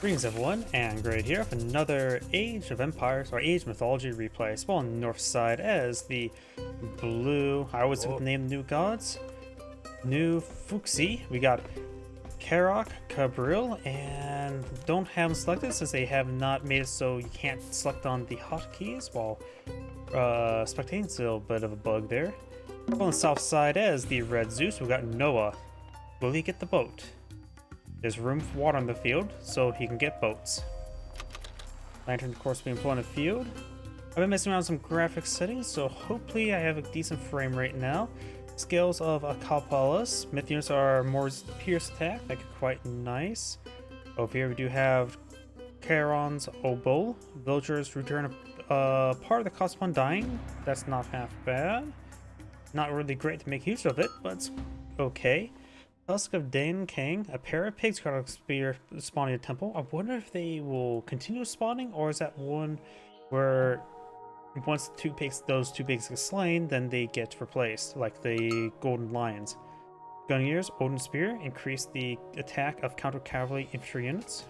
Greetings everyone, and Great here for another Age of Empires, or Age Mythology Replay. Spawn on the north side as the blue, I always forget the name of the new gods, new Fuxi. We got CaOK, Cabral, and don't have them selected since they have not made it so you can't select on the hotkeys while spectating. Still a bit of a bug there. On the south side as the red Zeus, we got Noah. Will he get the boat? There's room for water on the field, so he can get boats. Lantern, of course, being employed in the field. I've been messing around with some graphics settings, so hopefully I have a decent frame rate now. Scales of Acalpalas. Myth units are more pierce attack, make it quite nice. Over here we do have Charon's Obol. Villagers return a part of the cost upon dying. That's not half bad. Not really great to make use of it, but it's okay. Tusk of Dan Kang, a pair of pigs got a spear spawning a temple. I wonder if they will continue spawning, or is that one where once those two pigs get slain, then they get replaced, like the golden lions. Gunniers, Odin Spear, increase the attack of counter cavalry infantry units.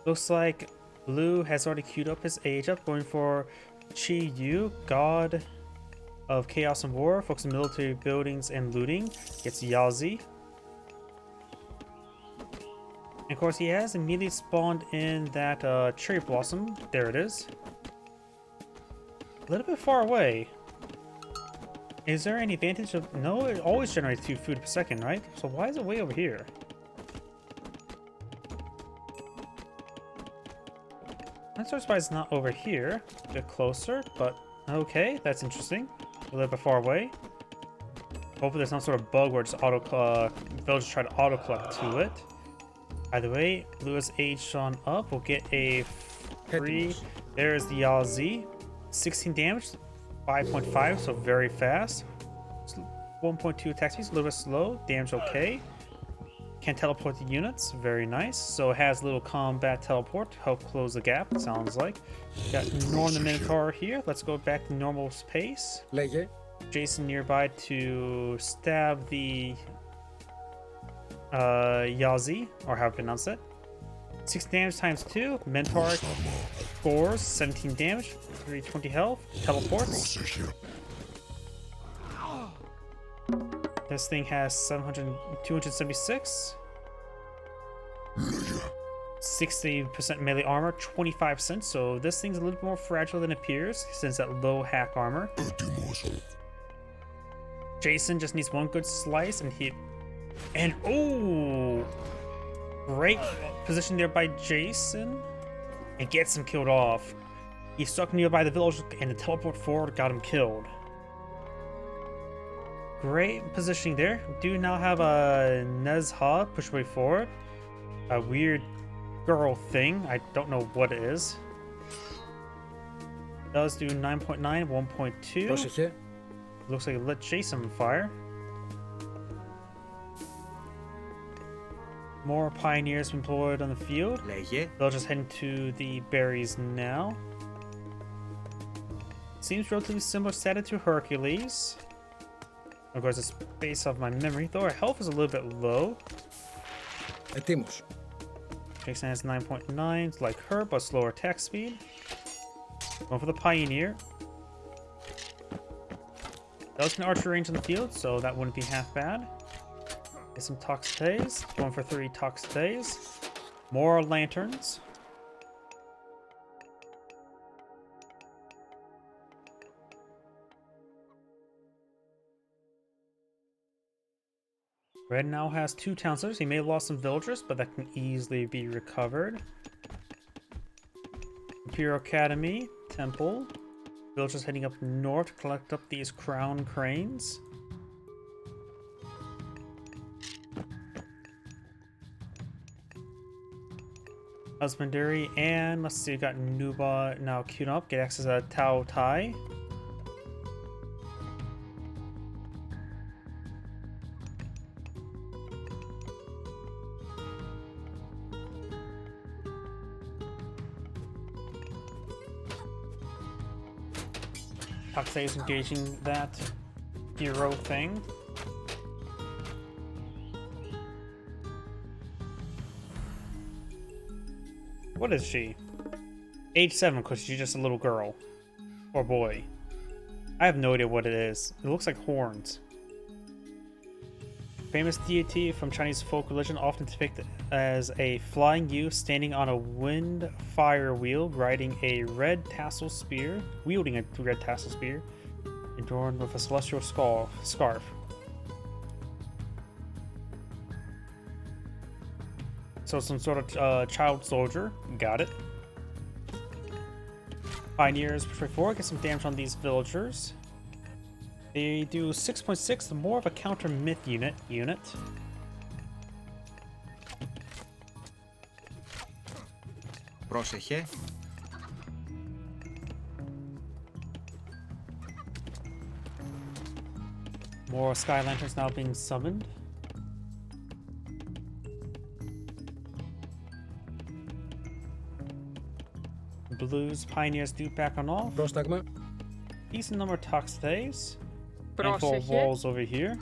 Looks like Blue has already queued up his age up, going for Chi Yu, god of chaos and war, focusing on military buildings and looting. Gets Yazi. And of course, he has immediately spawned in that cherry blossom. There it is. A little bit far away. Is there any advantage of... No, it always generates 2 food per second, right? So why is it way over here? I'm surprised it's not over here. A bit closer, but okay, that's interesting. A little bit far away. Hopefully there's some sort of bug where just villagers try to auto collect to it. Either way, Blue has aged on up. We'll get a free. There's the Yazi. 16 damage, 5.5, so very fast. 1.2 attack speed, a little bit slow. Damage okay. Can teleport the units, very nice. So it has a little combat teleport to help close the gap, it sounds like. Got Norm the Minotaur here. Let's go back to normal pace. Jason nearby to stab the Yazi, or how to pronounce it. 6 damage times 2. Minotaur scores 17 damage, 320 health. Teleports. This thing has 276. 60% melee armor, 25%. So this thing's a little bit more fragile than it appears since that low hack armor. Jason just needs one good slice and oh, great position there by Jason, and gets him killed off. He stuck nearby the village and the teleport forward got him killed. Great positioning there. We do now have a Nezha push way forward. A weird girl thing. I don't know what it is. Does do 9.9, 1.2. Looks like it lit Jason on fire. More pioneers employed on the field. They'll just head into the berries now. Seems relatively similar status to Hercules. Of course, it's based off my memory, though our health is a little bit low. Jason has 9.9, like her, but slower attack speed. Going for the Pioneer. That was an archer range in the field, so that wouldn't be half bad. Get some Toxtays. Going for 3 Toxtays. More lanterns. Red now has 2 townships. He may have lost some villagers, but that can easily be recovered. Imperial Academy, Temple. Villagers heading up north to collect up these crown cranes. Husbandry, and let's see, we got Nuba now queued up. Get access to Tao Tai. Toxay is engaging that hero thing. What is she? Age 7, because she's just a little girl. Or boy. I have no idea what it is. It looks like horns. Famous deity from Chinese folk religion, often depicted as a flying youth standing on a wind fire wheel, riding a red tassel spear, wielding a red tassel spear, adorned with a celestial scarf. So some sort of child soldier. Got it. Pioneers push forward, get some damage on these villagers. They do 6.6, more of a counter myth unit. Πρόσεχε. More sky lanterns now being summoned. Blues pioneers do back on off. Πρόσταγμα. Decent number of toxdays. Handful of walls over here.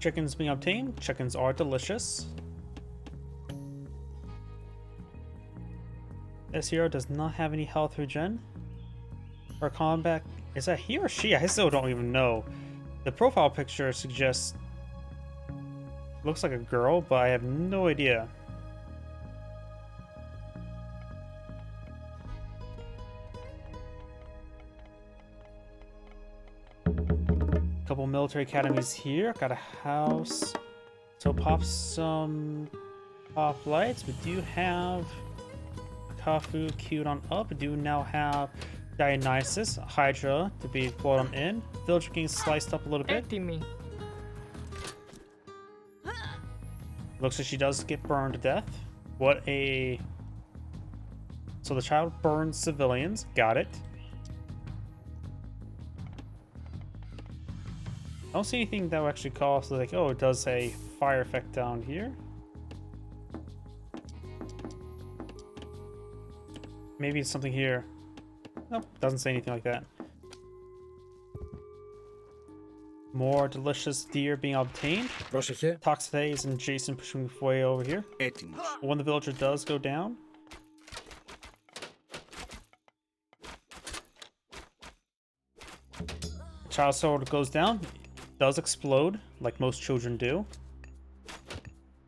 Chickens being obtained. Chickens are delicious. This hero does not have any health regen. For combat, is that he or she? I still don't even know. The profile picture suggests looks like a girl, but I have no idea. Couple military academies here. Got a house. So pop some pop lights. We do have Kafu queued on up. We do now have Dionysus, Hydra to be brought on in. Villager getting sliced up a little bit. Looks like she does get burned to death. What a... So the child burns civilians. Got it. I don't see anything that will actually cause, like, oh, it does a fire effect down here. Maybe it's something here. Nope, doesn't say anything like that. More delicious deer being obtained. Πρόσεχε. Toxdays and Jason pushing way over here. Έτοιμος. When the villager does go down. Child sword goes down. Does explode, like most children do.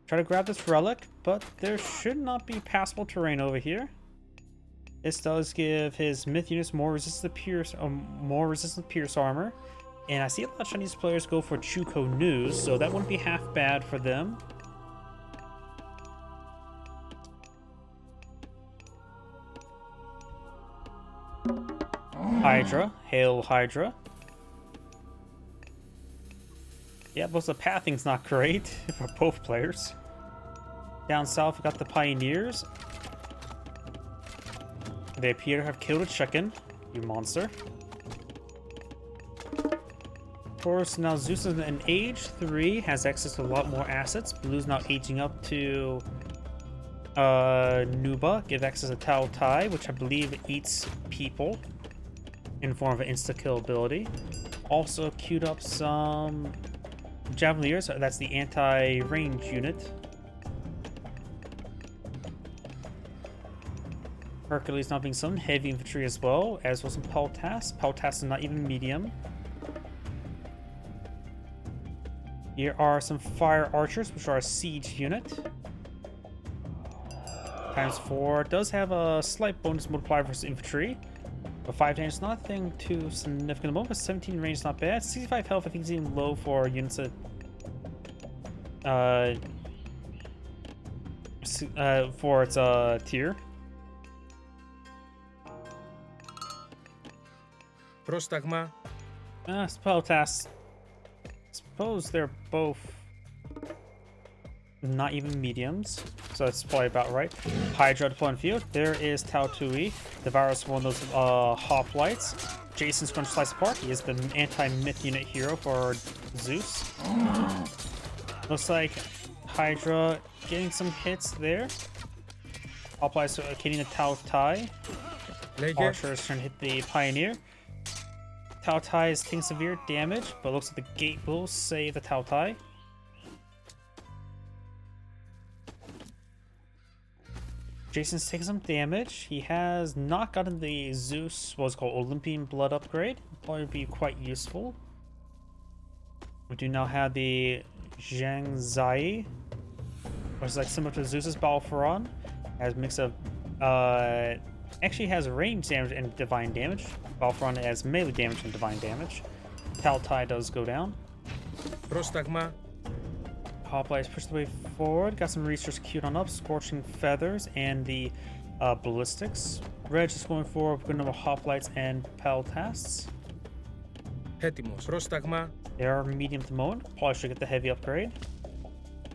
Try to grab this relic, but there should not be passable terrain over here. This does give his myth units more resistant pierce armor, and I see a lot of Chinese players go for Chuko News, so that wouldn't be half bad for them. Hydra, hail Hydra. Yeah, but the pathing's not great for both players. Down south, we got the Pioneers. They appear to have killed a chicken, you monster. Of course, now Zeus is in age 3, has access to a lot more assets. Blue's now aging up to Nuba, give access to Tao Tai, which I believe eats people in form of an insta-kill ability. Also queued up some Javeliers, that's the anti-range unit. Hercules not being summoned, heavy infantry as well, as well as some Peltas. Peltas is not even medium. Here are some fire archers, which are a siege unit. ×4 does have a slight bonus multiplier versus infantry. But 5 damage is nothing too significant at the moment, but 17 range is not bad. 65 health I think is even low for units that for its tier. Πρόσταγμα. Spell tasks. Suppose they're both not even mediums, so that's probably about right. Hydra deploying field. There is Tao Tui. Devour's one of those hoplites. Jason's going to slice apart. He is the anti-myth unit hero for Zeus. Looks like Hydra getting some hits there. Hoplites are hitting the Tao Tai. Archers trying to hit the Pioneer. Tao Tai is taking severe damage, but looks like the gate will save the Tao Tai. Jason's taking some damage. He has not gotten the Zeus, what's called Olympian Blood upgrade. Probably be quite useful. We do now have the Zhang Zai, which is like similar to Zeus's Balforon. Has a mix of actually has range damage and divine damage. Balforon has melee damage and divine damage. Taltai does go down. Πρόσταγμα. Hoplites push the way forward. Got some research queued on up. Scorching Feathers and the ballistics. Reg is going for a good number of hoplites and peltasts. Έτοιμος. Πρόσταγμα. They are medium to mode. Probably should get the heavy upgrade.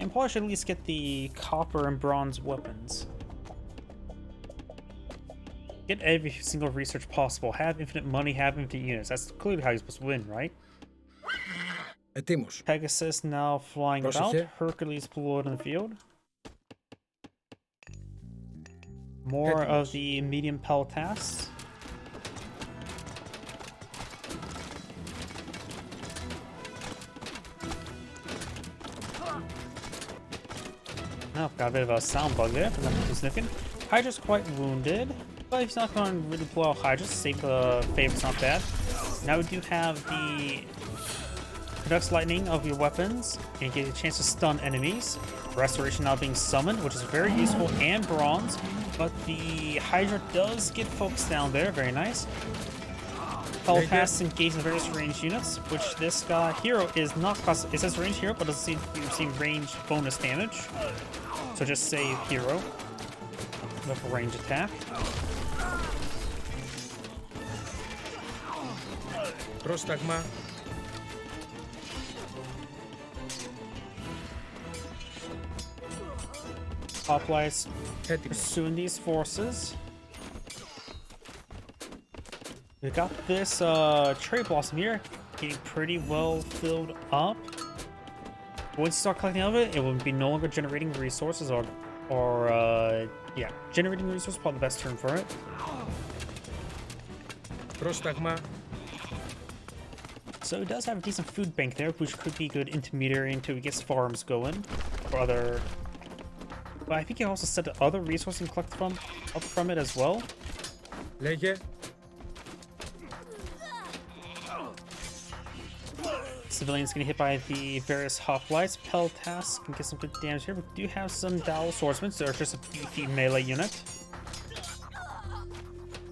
And probably should at least get the copper and bronze weapons. Get every single research possible. Have infinite money, have infinite units. That's clearly how you're supposed to win, right? Έτοιμος. Pegasus now flying about. Hercules below in the field. More of the medium peltasts. Oh, got a bit of a sound bug there, but nothing too significant. Hydra's quite wounded, but he's not going to really blow out Hydra. Save the favorites, not bad. Now we do have the Conducts Lightning of your weapons, and get a chance to stun enemies. Restoration now being summoned, which is very useful, and bronze, but the Hydra does get focused down there, very nice. Peltasts engage in various ranged units, which this guy, hero, is not class. It says range hero, but doesn't seem to be receiving range bonus damage. So just say hero with a range attack. Πρόσταγμα. Hoplites pursuing these forces. We got this Cherry Blossom here, getting pretty well filled up. Once you start collecting out of it, it will be no longer generating resources yeah, generating resources is probably the best term for it. Πρόσταγμα. So it does have a decent food bank there, which could be good intermediary until it gets farms going for other. But I think you can also set other resources and collect from it as well. Λέγε. Civilians getting hit by the various hoplites. Peltasts can get some good damage here. We do have some Dowel Swordsmen, so they're just a beefy melee unit.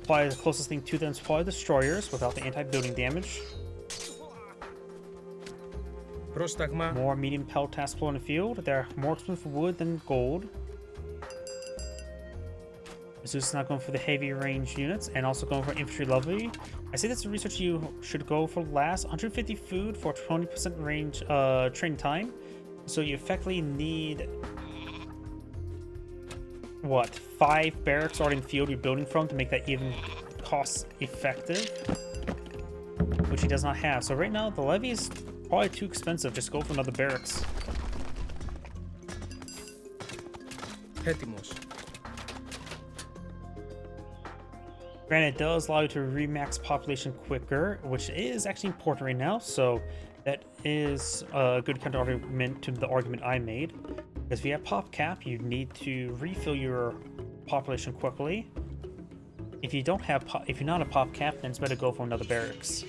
Probably the closest thing to them is probably Destroyers without the anti-building damage. Πρόσταγμα. More medium Peltasts flow in the field. They're more expensive for wood than gold. Zeus is not going for the heavy range units and also going for infantry level. I say that's the research you should go for last. 150 food for 20% range training time. So you effectively need what, 5 barracks already in the field you're building from to make that even cost effective, which he does not have. So right now the levy is probably too expensive. Just go for another barracks. Έτοιμος. Granted, it does allow you to remax population quicker, which is actually important right now, so that is a good counter argument to the argument I made. Because if you have pop cap, you need to refill your population quickly. If you don't have if you're not a pop cap, then it's better to go for another barracks.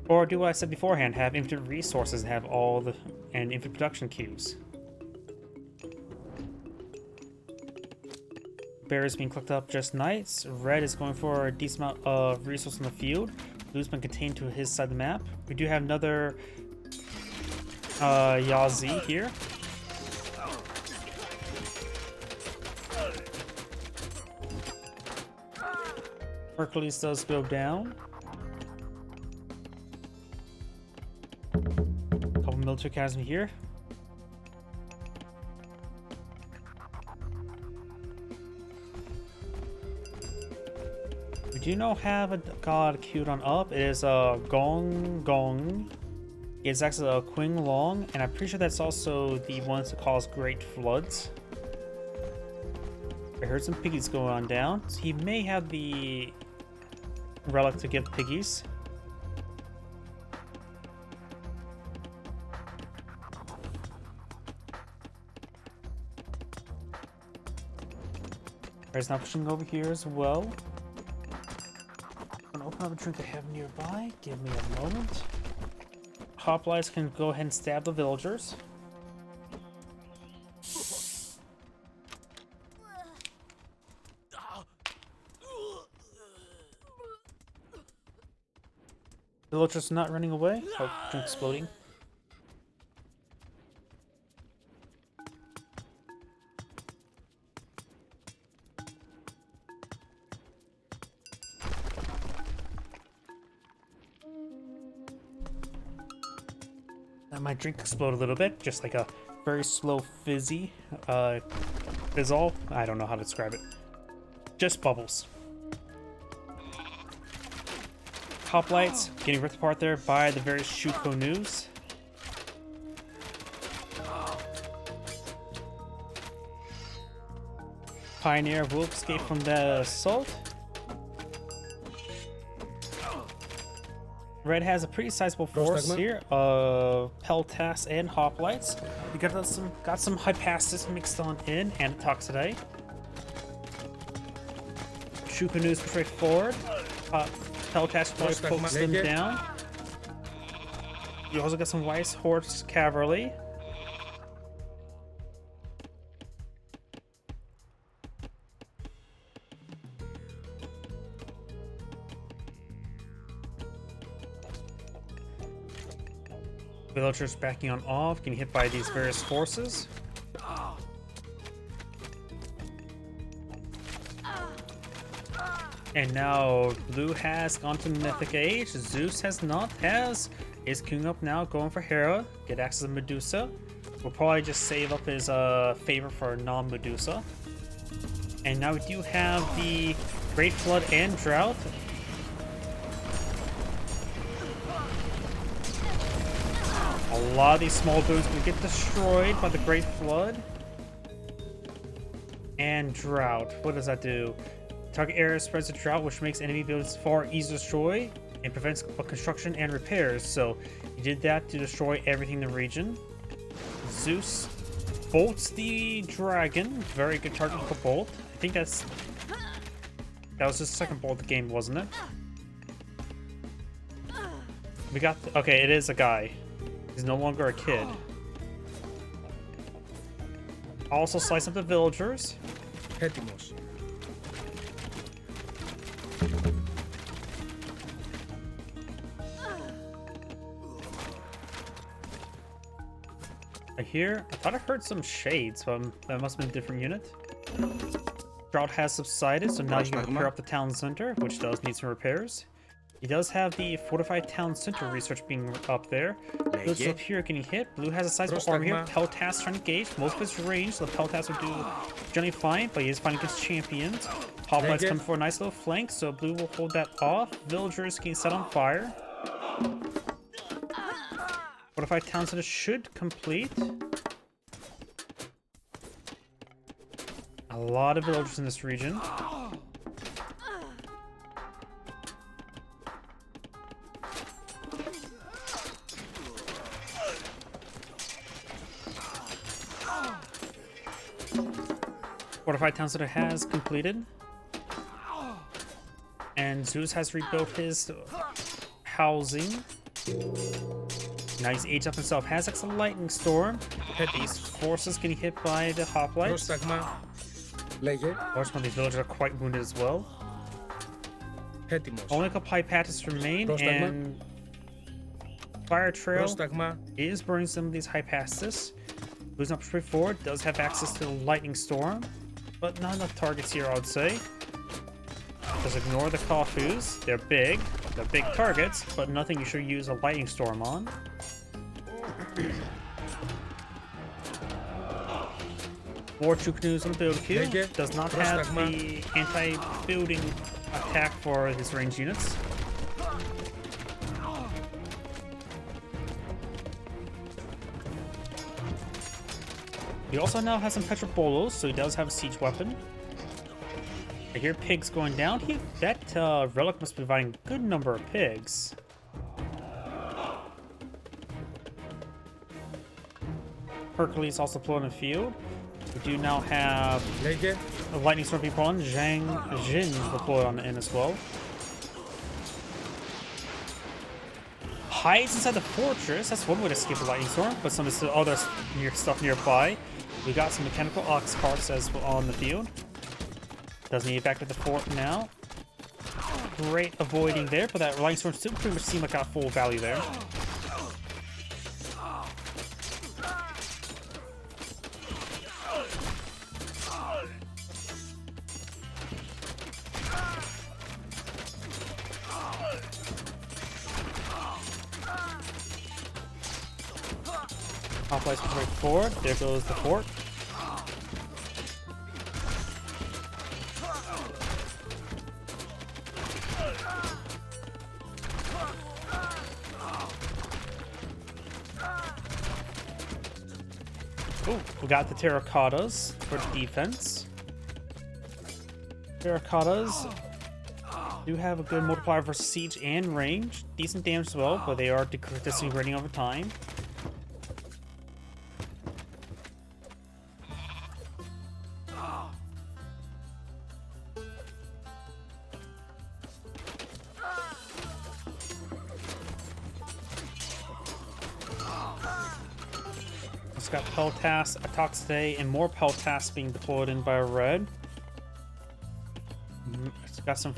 Or do what I said beforehand, have infinite resources, have all the and infinite production queues. Bear is being clicked up just nice. Red is going for a decent amount of resources in the field. Blue's been contained to his side of the map. We do have another Yazi here. Hercules does go down. Couple military academy here. We do now have a god queued on up. It is a Gong Gong. It's actually a Qing Long, and I'm pretty sure that's also the ones that cause great floods. I heard some piggies going on down. So he may have the relic to give piggies. There's now pushing over here as well. I'm gonna open up a drink I have nearby. Give me a moment. Hoplites can go ahead and stab the villagers. Villagers not running away. Oh, drink exploding. My drink exploded a little bit, just like a very slow fizzy fizzle. I don't know how to describe it. Just bubbles. Hoplites getting ripped apart there by the various Shuko news. Pioneer will escape from the assault. Red has a pretty sizable force here of Peltas and Hoplites. We got some Hypasis mixed on in and Toxidae. Shukanu's push right forward. Peltas pokes them down. You also got some Weiss Horse Cavalry. Villagers backing on off, getting hit by these various forces. And now Blue has gone to Mythic Age. Zeus has not. Is queuing up now, going for Hera. Get access to Medusa. We'll probably just save up his favor for non-Medusa. And now we do have the Great Flood and Drought. A lot of these small boons will get destroyed by the Great Flood. And Drought. What does that do? Target area spreads a drought, which makes enemy buildings far easier to destroy and prevents construction and repairs. So he did that to destroy everything in the region. Zeus bolts the dragon. Very good target for bolt. I think that was his second bolt of the game, wasn't it? We got okay. It is a guy. He's no longer a kid. Also slice up the villagers. Έτοιμος. I thought I heard some shades, but that must have been a different unit. Drought has subsided, so now you can repair up the town center, which does need some repairs. He does have the fortified town center research being up there. Blue's up here getting hit. Blue has a sizable army here. Peltas trying to engage. Most of his range, so the Peltas will do generally fine, but he is fighting against champions. Hoplites come for a nice little flank, so Blue will hold that off. Villagers getting set on fire. Fortified town center should complete. A lot of villagers in this region. Fortified town center has completed. And Zeus has rebuilt his housing. Now he's aged up himself. Has a lightning storm. These forces getting hit by the hoplites. Most of these villagers are quite wounded as well. Only a couple Hypatis remain, and Fire Trail is burning some of these Hypatis. Who's not straightforward, does have access to the lightning storm, but not enough targets here, I would say. Just ignore the Kafus. They're big targets, but nothing you should use a lightning storm on. More Chuknus on the build queue. Does not have the anti-building attack for his range units. He also now has some Petrobolos, so he does have a siege weapon. I hear pigs going down. That relic must be providing a good number of pigs. Hercules also put in the field. We do now have Λέγε. a lightning storm people on Jin deployed on the end as well. Hides inside the fortress. That's one way to escape a lightning storm, but some of the other stuff nearby. We got some mechanical ox carts as well on the field. Doesn't need back to the fort now. Great avoiding there, but that lightning storm still pretty much seemed like got full value there. Hoplites right forward. There goes the fort. Oh, we got the terracottas for the defense. Terracottas do have a good multiplier versus siege and range. Decent damage as well, but they are disintegrating over time. It's got Peltas, Atoxite, and more Peltas being deployed in by red. It's got some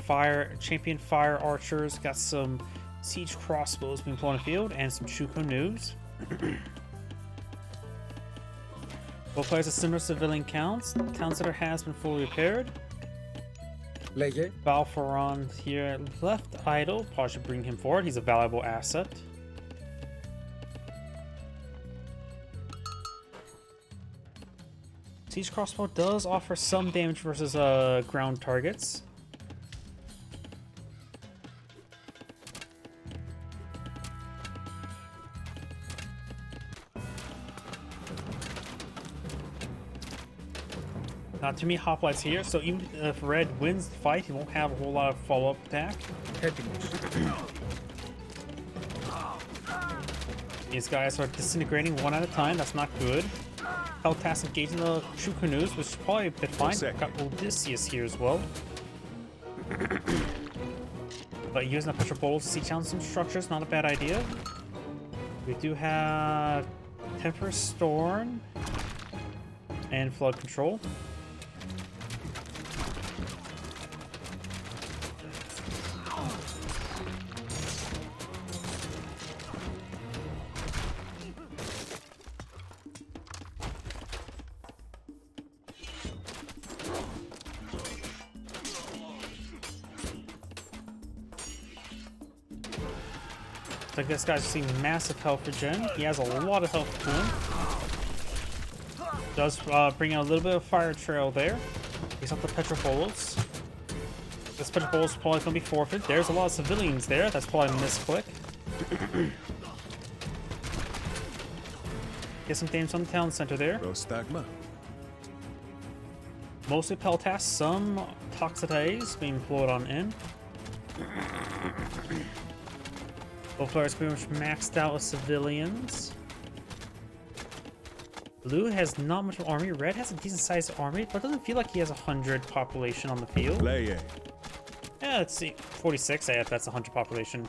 champion fire archers, got some siege crossbows being deployed in the field, and some Chuko news. Both players have similar civilian counts. Town center has been fully repaired. Λέγε. Balforon here left idle. Probably should bring him forward. He's a valuable asset. Siege crossbow does offer some damage versus ground targets. Not too many hoplites here, so even if red wins the fight, he won't have a whole lot of follow-up attack. Έτοιμος. These guys are disintegrating one at a time. That's not good. Peltas engaging the true canoes, which is probably a bit fine. Got Odysseus here as well. But using the pressure bolts to see down some structures, not a bad idea. We do have Temper Storm and Flood Control. Like this guy's seeing massive health regen. He has a lot of health to him. Does bring out a little bit of fire trail there. He's up the Petropolis. This Petropolis is probably going to be forfeit. There's a lot of civilians there. That's probably a misclick. Get some damage on the town center there. Mostly Peltas, some Toxites being deployed on in. Both players pretty much maxed out with civilians. Blue has not much of an army. Red has a decent sized army, but doesn't feel like he has 100 population on the field. Yeah, let's see. 46, yeah, that's 100 population.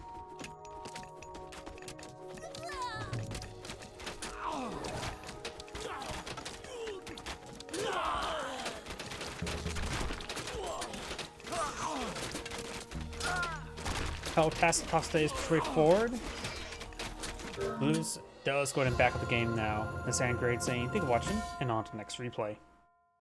Peltas Toxite is straightforward. Blues does go ahead and back up the game now. This is Grade saying thank you for watching, and on to the next replay.